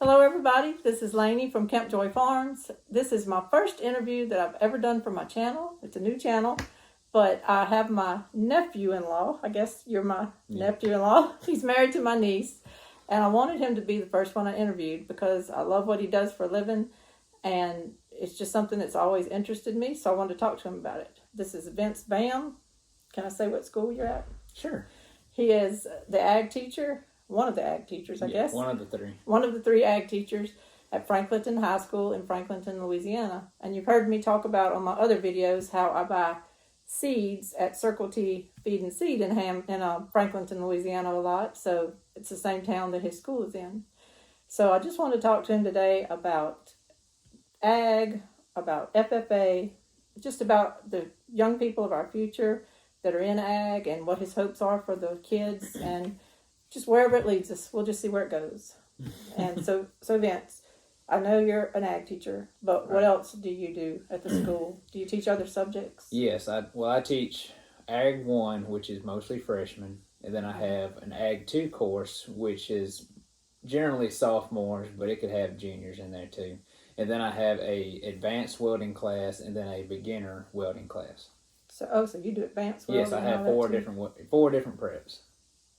Hello, everybody. This is Lainey from Camp Joy Farms. This is my first interview that I've ever done for my channel. It's a new channel, but I have my nephew-in-law. I guess you're my nephew-in-law. He's married to my niece, and I wanted him to be the first one I interviewed because I love what he does for a living, and it's just something that's always interested me, so I wanted to talk to him about it. This is Vince Bahm. Can I say what school you're at? Sure. He is the ag teacher. One of the ag teachers, I guess. One of the three. One of the three ag teachers at Franklinton High School in Franklinton, Louisiana. And you've heard me talk about on my other videos how I buy seeds at Circle T Feed and Seed in Franklinton, Louisiana a lot. So it's the same town that his school is in. So I just want to talk to him today about ag, about FFA, just about the young people of our future that are in ag and what his hopes are for the kids and just wherever it leads us. We'll just see where it goes. And so Vince, I know you're an ag teacher, but what else do you do at the school? Do you teach other subjects? Yes, I teach Ag 1, which is mostly freshmen, and then I have an Ag 2 course, which is generally sophomores, but it could have juniors in there too. And then I have a advanced welding class and then a beginner welding class. So you do advanced welding? Yes, I have four different preps.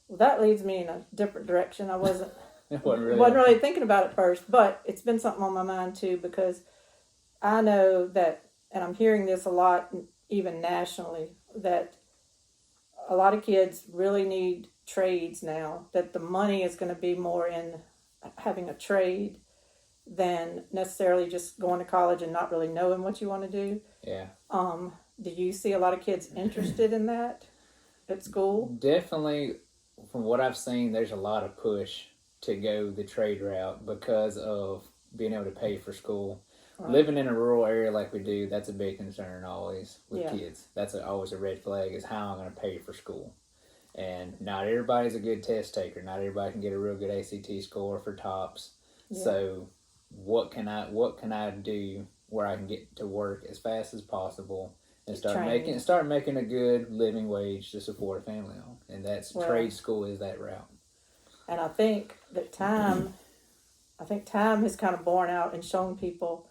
Well, that leads me in a different direction. I wasn't wasn't really thinking about it first, but it's been something on my mind too, because I know that, and I'm hearing this a lot, even nationally, that a lot of kids really need trades now, that the money is going to be more in having a trade than necessarily just going to college and not really knowing what you want to do. Yeah. Do you see a lot of kids interested in that at school? Definitely. From what I've seen, there's a lot of push to go the trade route because of being able to pay for school. Right. Living in a rural area like we do, that's a big concern always with kids. That's always a red flag, is how I'm going to pay for school. And not everybody's a good test taker. Not everybody can get a real good ACT score for tops. Yeah. So what can I do where I can get to work as fast as possible and start making a good living wage to support a family on, and trade school is that route. And I think that time has kind of borne out and shown people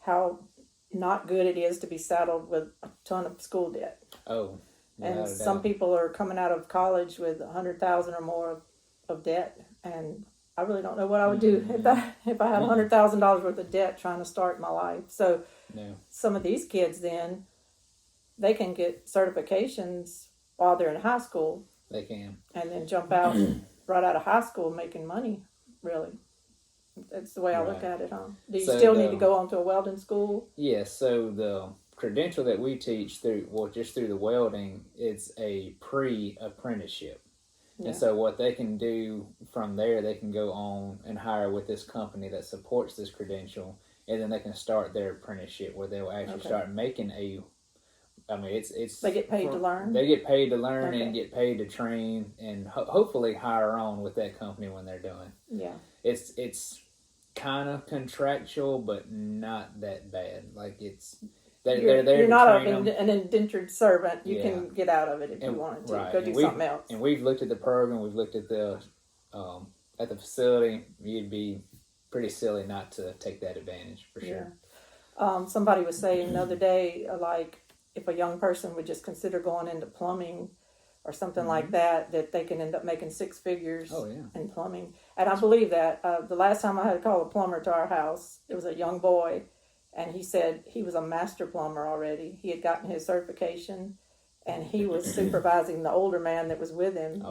how not good it is to be saddled with a ton of school debt. Oh, and some people are coming out of college with $100,000 or more of debt, and I really don't know what I would do if I had $100,000 worth of debt trying to start my life. So some of these kids then, they can get certifications while they're in high school. They can. And then jump out right out of high school making money, really. That's the way I look at it, huh? Do you still need to go on to a welding school? Yes, so the credential that we teach through the welding, it's a pre-apprenticeship. Yeah. And so what they can do from there, they can go on and hire with this company that supports this credential, and then they can start their apprenticeship where they'll actually start making it's they get paid to learn. They get paid to learn and get paid to train, and hopefully hire on with that company when they're done. Yeah, it's kind of contractual, but not that bad. Like you're not an indentured servant. You can get out of it if you wanted to. Go do something else. And we've looked at the program. We've looked at the facility. You'd be pretty silly not to take that advantage for sure. Yeah. Somebody was saying the other day, like, if a young person would just consider going into plumbing or something like that they can end up making six figures in plumbing. And I believe that. The last time I had to call a plumber to our house, it was a young boy, and he said he was a master plumber already. He had gotten his certification, and he was supervising the older man that was with him.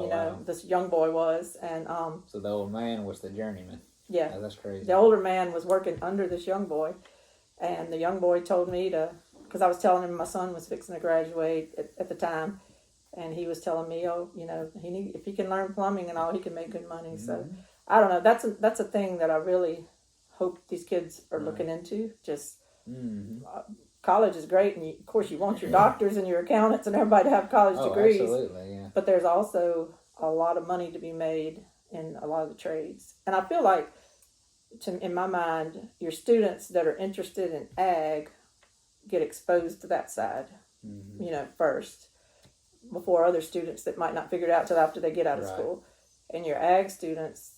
This young boy was. And so the old man was the journeyman. Yeah. Oh, that's crazy. The older man was working under this young boy, and the young boy told me because I was telling him my son was fixing to graduate at the time, and he was telling me, if he can learn plumbing and all, he can make good money. Mm-hmm. So I don't know. That's a thing that I really hope these kids are looking into. Just college is great, and of course you want your doctors and your accountants and everybody to have college degrees. Absolutely, yeah. But there's also a lot of money to be made in a lot of the trades, and I feel like, in my mind, your students that are interested in ag get exposed to that side, first, before other students that might not figure it out till after they get out of school. And your ag students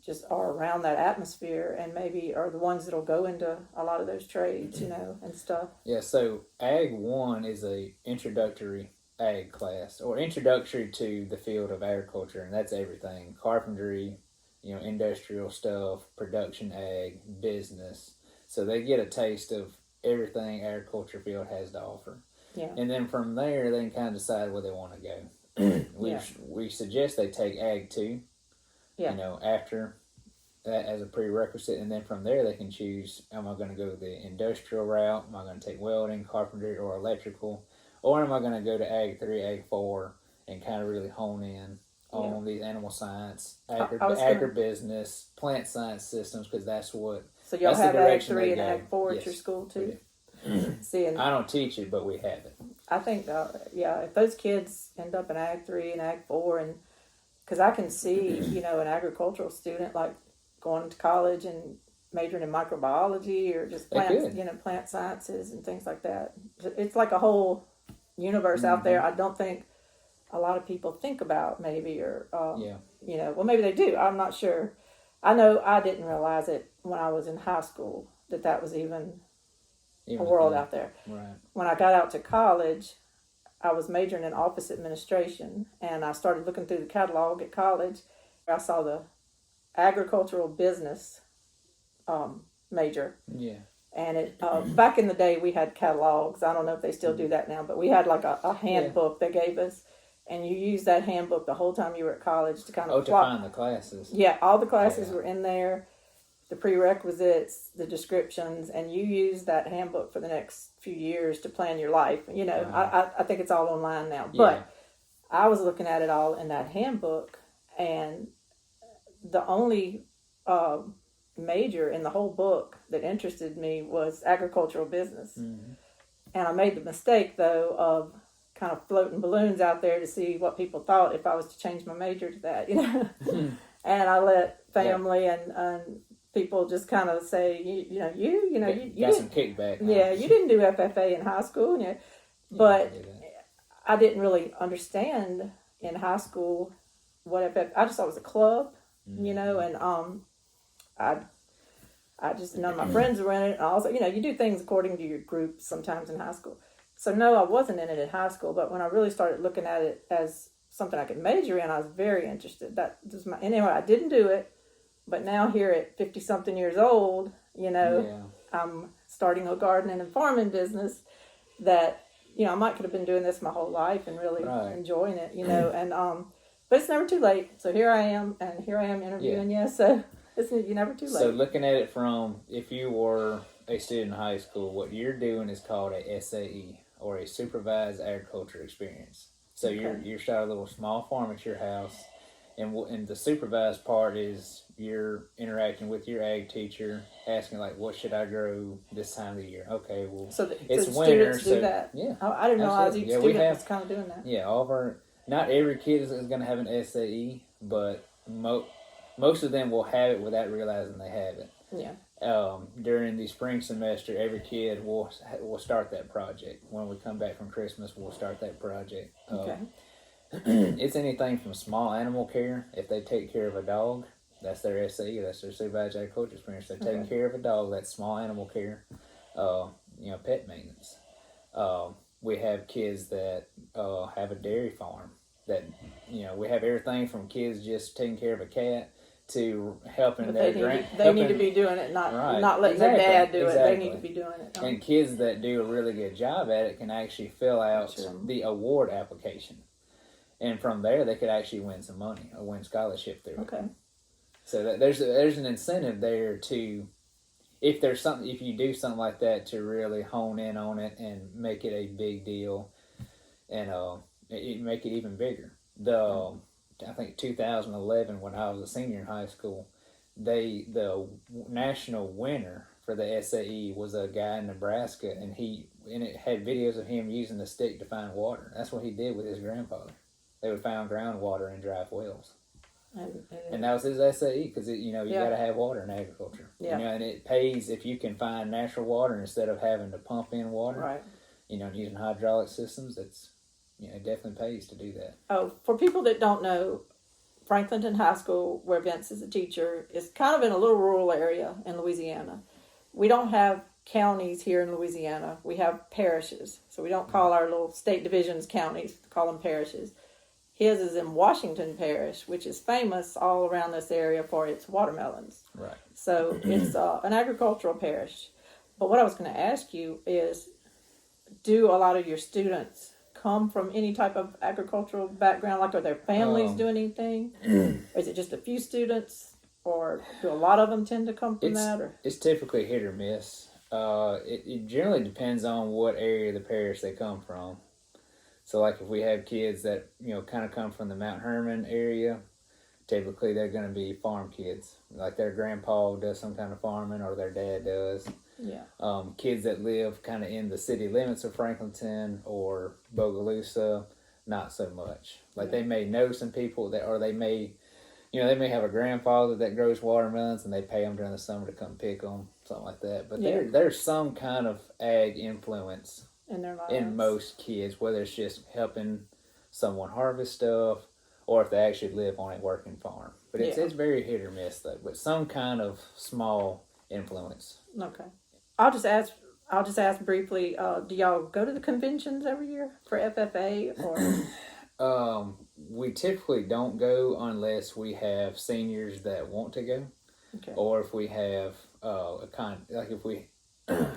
just are around that atmosphere and maybe are the ones that'll go into a lot of those trades, and stuff. Yeah, so Ag 1 is a introductory ag class, or introductory to the field of agriculture, and that's everything. Carpentry, industrial stuff, production ag, business. So they get a taste of everything agriculture field has to offer. Yeah. And then from there, they can kind of decide where they want to go. We suggest they take Ag 2, after that as a prerequisite. And then from there, they can choose, am I going to go the industrial route? Am I going to take welding, carpentry, or electrical? Or am I going to go to Ag 3, Ag 4, and kind of really hone in on these animal science, agribusiness, plant science systems, because that's what... So y'all have Ag 3 and Ag 4 at your school too? See, and I don't teach it, but we have it. I think, if those kids end up in Ag 3 and Ag 4, and because I can see, an agricultural student like going to college and majoring in microbiology or just plant sciences and things like that. It's like a whole universe out there. I don't think a lot of people think about maybe, or well, maybe they do. I'm not sure. I know I didn't realize it when I was in high school that was even a world out there. Right. When I got out to college, I was majoring in office administration, and I started looking through the catalog at college. I saw the agricultural business major. Yeah. And it back in the day, we had catalogs. I don't know if they still do that now, but we had like a handbook they gave us, and you used that handbook the whole time you were at college to kind of to find the classes. Yeah, all the classes were in there, the prerequisites, the descriptions, and you used that handbook for the next few years to plan your life. I think it's all online now, but I was looking at it all in that handbook, and the only major in the whole book that interested me was agricultural business. Mm-hmm. And I made the mistake, though, of kind of floating balloons out there to see what people thought if I was to change my major to that, Mm-hmm. And I let family and people just kind of say, you got some kickback. Yeah, you didn't do FFA in high school, but I didn't really understand in high school what FFA. I just thought it was a club, and I just, none of my friends were in it. And also, you do things according to your group sometimes in high school. So no, I wasn't in it in high school, but when I really started looking at it as something I could major in, I was very interested. Anyway, I didn't do it, but now here at 50-something years old, I'm starting a gardening and farming business that, I might could have been doing this my whole life and really enjoying it, and, but it's never too late. So here I am, and here I am interviewing you, so you're never too late. So looking at it from, if you were a student in high school, what you're doing is called a SAE, or a Supervised Agriculture Experience. So you're starting a little small farm at your house, and the supervised part is you're interacting with your ag teacher, asking like, what should I grow this time of the year? Okay, well, so it's winter, do that. Yeah, I didn't realize each student was kind of doing that. Yeah, all of our, not every kid is going to have an SAE, but most of them will have it without realizing they have it. Yeah. During the spring semester, every kid will start that project. When we come back from Christmas, we'll start that project. Okay. It's anything from small animal care. If they take care of a dog, that's their SAE. That's their supervised agriculture experience. They're taking care of a dog. That's small animal care. Pet maintenance. We have kids that have a dairy farm. That we have everything from kids just taking care of a cat to helping they need to be doing it, not letting their dad do it. They need to be doing it. And kids that do a really good job at it can actually fill out the award application, and from there they could actually win some money or win scholarship through it. Okay. So there's an incentive there to, if you do something like that, to really hone in on it and make it a big deal, and make it even bigger. I think 2011, when I was a senior in high school, the national winner for the SAE was a guy in Nebraska, and it had videos of him using the stick to find water. That's what he did with his grandfather. They would find groundwater in dry wells. And that was his SAE, because you got to have water in agriculture. Yeah. And it pays if you can find natural water instead of having to pump in water. Right. Using hydraulic systems, it definitely pays to do that. Oh, for people that don't know, Franklinton High School, where Vince is a teacher, is kind of in a little rural area in Louisiana. We don't have counties here in Louisiana. We have parishes. So we don't call our little state divisions counties, we call them parishes. His is in Washington Parish, which is famous all around this area for its watermelons. Right. So it's an agricultural parish. But what I was going to ask you is, do a lot of your students come from any type of agricultural background? Like, are their families doing anything? Or is it just a few students? Or do a lot of them tend to come from that? Or? It's typically hit or miss. It generally depends on what area of the parish they come from. So, like, if we have kids that, kind of come from the Mount Herman area, typically they're going to be farm kids. Like, their grandpa does some kind of farming or their dad does. Yeah. Kids that live kind of in the city limits of Franklinton or Bogalusa, not so much. Like, they may know some people or they may, they may have a grandfather that grows watermelons and they pay them during the summer to come pick them, something like that. But there's some kind of ag influence in their lives. In most kids, whether it's just helping someone harvest stuff or if they actually live on a working farm. But it's very hit or miss, though. But some kind of small influence. Okay. I'll just ask briefly, do y'all go to the conventions every year for FFA or? We typically don't go unless we have seniors that want to go. Okay. Or if we have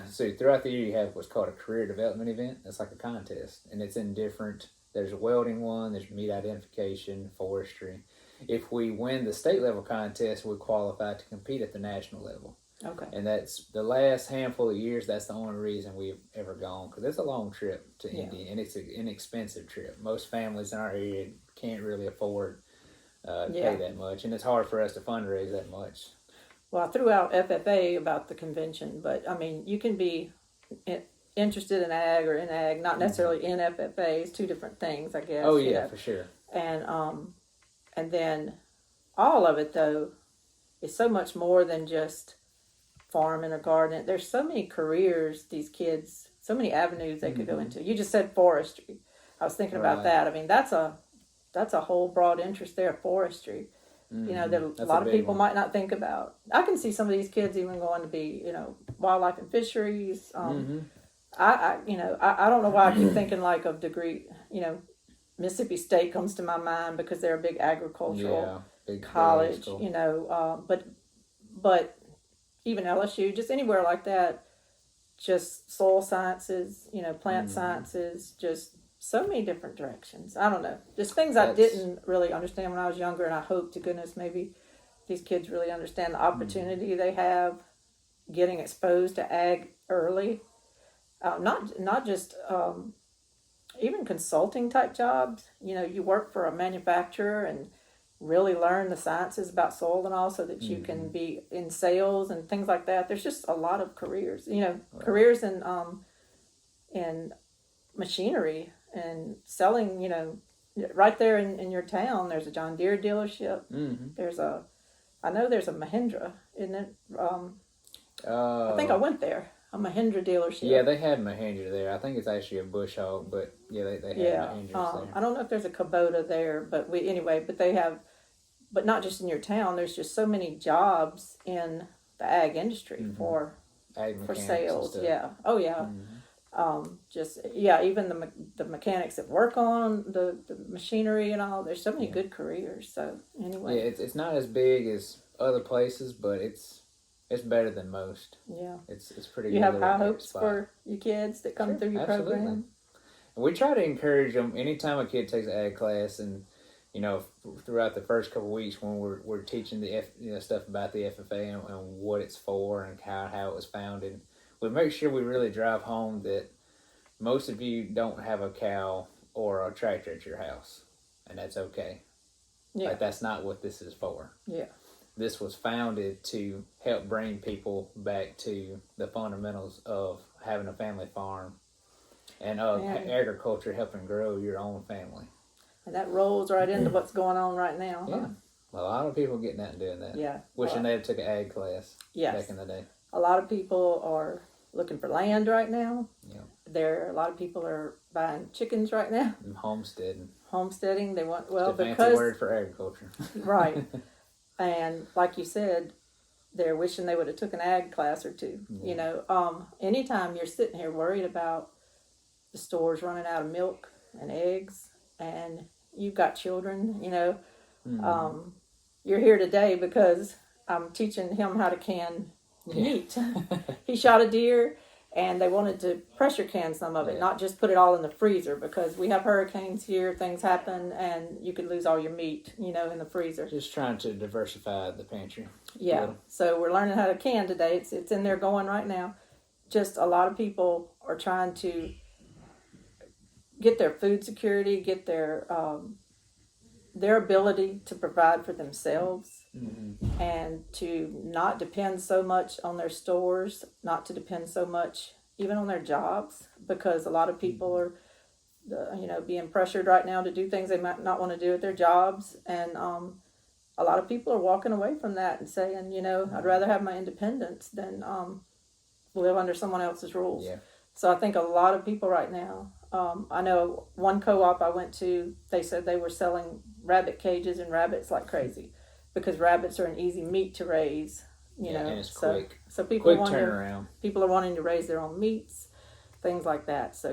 so throughout the year you have what's called a career development event. It's like a contest, and it's in different. There's a welding one. There's meat identification, forestry. If we win the state level contest, we qualify to compete at the national level. Okay. And that's the last handful of years. That's the only reason we've ever gone, because it's a long trip to Indy, and it's an inexpensive trip. Most families in our area can't really afford to pay that much, and it's hard for us to fundraise that much. Well, I threw out FFA about the convention, but I mean, you can be interested in ag or in ag, not necessarily in FFA. It's two different things, I guess. Oh yeah, for sure. And then all of it though is so much more than just farming or gardening. There's so many careers these kids, so many avenues they could go into. You just said forestry. I was thinking about that. I mean, that's a whole broad interest there, forestry. That a lot of people might not think about. I can see some of these kids even going to be, wildlife and fisheries. I don't know why I keep thinking like of degree. Mississippi State comes to my mind because they're a big agricultural college. But even LSU, just anywhere like that, just soil sciences, plant sciences, just so many different directions. I don't know. Just things I didn't really understand when I was younger, and I hope to goodness maybe these kids really understand the opportunity they have getting exposed to ag early. Not just even consulting type jobs. You work for a manufacturer and really learn the sciences about soil and all, so that you can be in sales and things like that. There's just a lot of careers. Careers in machinery and selling. Right there in your town, there's a John Deere dealership. I know there's a Mahindra, isn't it? I think I went there. A Mahindra dealership. Yeah, they had Mahindra there. I think it's actually a bush hog, but they had Mahindras there. I don't know if there's a Kubota there, but they have, but not just in your town. There's just so many jobs in the ag industry for sales. Yeah. Oh yeah. Even the mechanics that work on the machinery and all. There's so many good careers. So anyway. Yeah, it's not as big as other places, but it's better than most. Yeah. It's pretty good. You have high hopes for your kids that come through your program? And we try to encourage them anytime a kid takes an ag class, and throughout the first couple of weeks when we're teaching the stuff about the FFA and what it's for and how it was founded, we make sure we really drive home that most of you don't have a cow or a tractor at your house, and that's okay. Yeah. Like, that's not what this is for. Yeah. This was founded to help bring people back to the fundamentals of having a family farm and agriculture, helping grow your own family. And that rolls right into what's going on right now. Yeah. Huh? A lot of people getting out and doing that. Yeah. Wishing they had took an ag class back in the day. A lot of people are looking for land right now. Yeah. A lot of people are buying chickens right now. And homesteading. Homesteading. They want, It's a fancy word for agriculture. Right. And like you said, they're wishing they would have took an ag class or two. Yeah. Anytime you're sitting here worried about the stores running out of milk and eggs, and you've got children, Mm-hmm. you're here today because I'm teaching him how to can Yeah. meat. He shot a deer, and they wanted to pressure can some of it, Yeah. not just put it all in the freezer, because we have hurricanes here, things happen, and you could lose all your meat, in the freezer. Just trying to diversify the pantry. Yeah. So we're learning how to can today. It's in there going right now. Just a lot of people are trying to get their food security, get their ability to provide for themselves, Mm-hmm. and to not depend so much on their stores, not to depend so much even on their jobs, because a lot of people are, being pressured right now to do things they might not want to do at their jobs, and a lot of people are walking away from that and saying, I'd rather have my independence than live under someone else's rules. Yeah. So I think a lot of people right now, I know one co-op I went to, they said they were selling rabbit cages and rabbits like crazy, because rabbits are an easy meat to raise. And it's so, quick. So people Quick turnaround. People are wanting to raise their own meats, things like that. So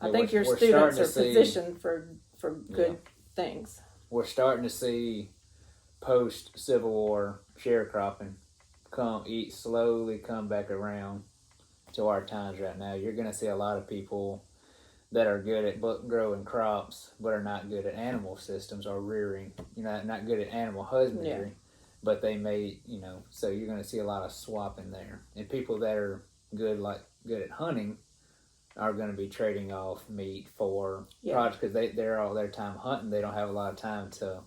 I think your we're students are starting to positioned for good things. We're starting to see post Civil War sharecropping slowly come back around to our times right now. You're going to see a lot of people that are good at growing crops, but are not good at animal systems or rearing. Not good at animal husbandry. Yeah. But they may, so you're going to see a lot of swapping there. And people that are good at hunting are going to be trading off meat for products, because they're all their time hunting. They don't have a lot of time to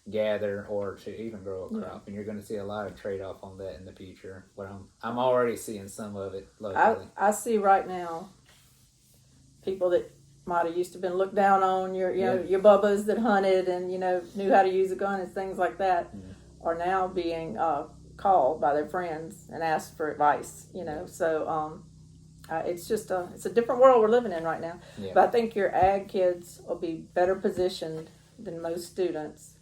gather or to even grow a crop, and you're going to see a lot of trade off on that in the future. But I'm already seeing some of it locally. I see right now people that might have used to been looked down on, your bubbas that hunted and knew how to use a gun and things like that, are now being called by their friends and asked for advice. So it's just it's a different world we're living in right now. Yeah. But I think your ag kids will be better positioned than most students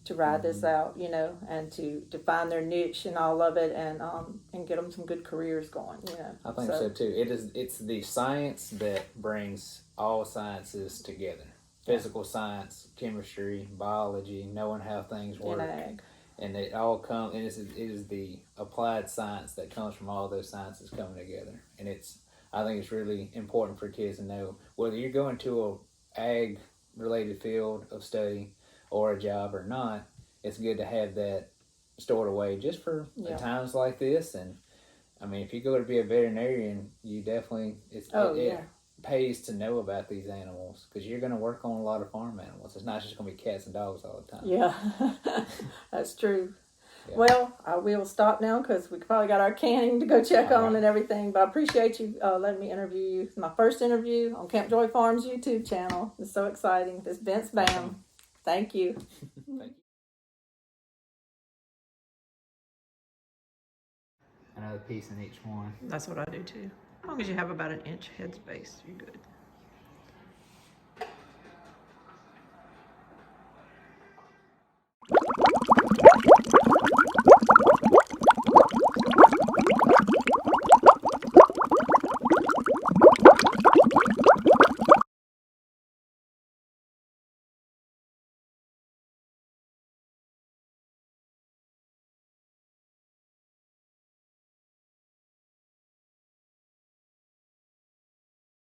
to ride this out, and to find their niche and all of it, and get them some good careers going. I think so too. It's the science that brings all sciences together: physical science, chemistry, biology, knowing how things work, in ag. And it all comes. And it is the applied science that comes from all those sciences coming together. And I think it's really important for kids to know, whether you're going to a ag related field of study or a job or not, it's good to have that stored away just for times like this. And I mean, if you go to be a veterinarian, you definitely it pays to know about these animals, because you're going to work on a lot of farm animals. It's not just going to be cats and dogs all the time. Yeah, that's true. Yeah. Well, I will stop now because we probably got our canning to go check on and everything. But I appreciate you letting me interview you. It's my first interview on Camp Joy Farms YouTube channel. It's so exciting. This is Vince Bahm. Thank you. Thank you. Another piece in each one. That's what I do too. As long as you have about an inch headspace, you're good.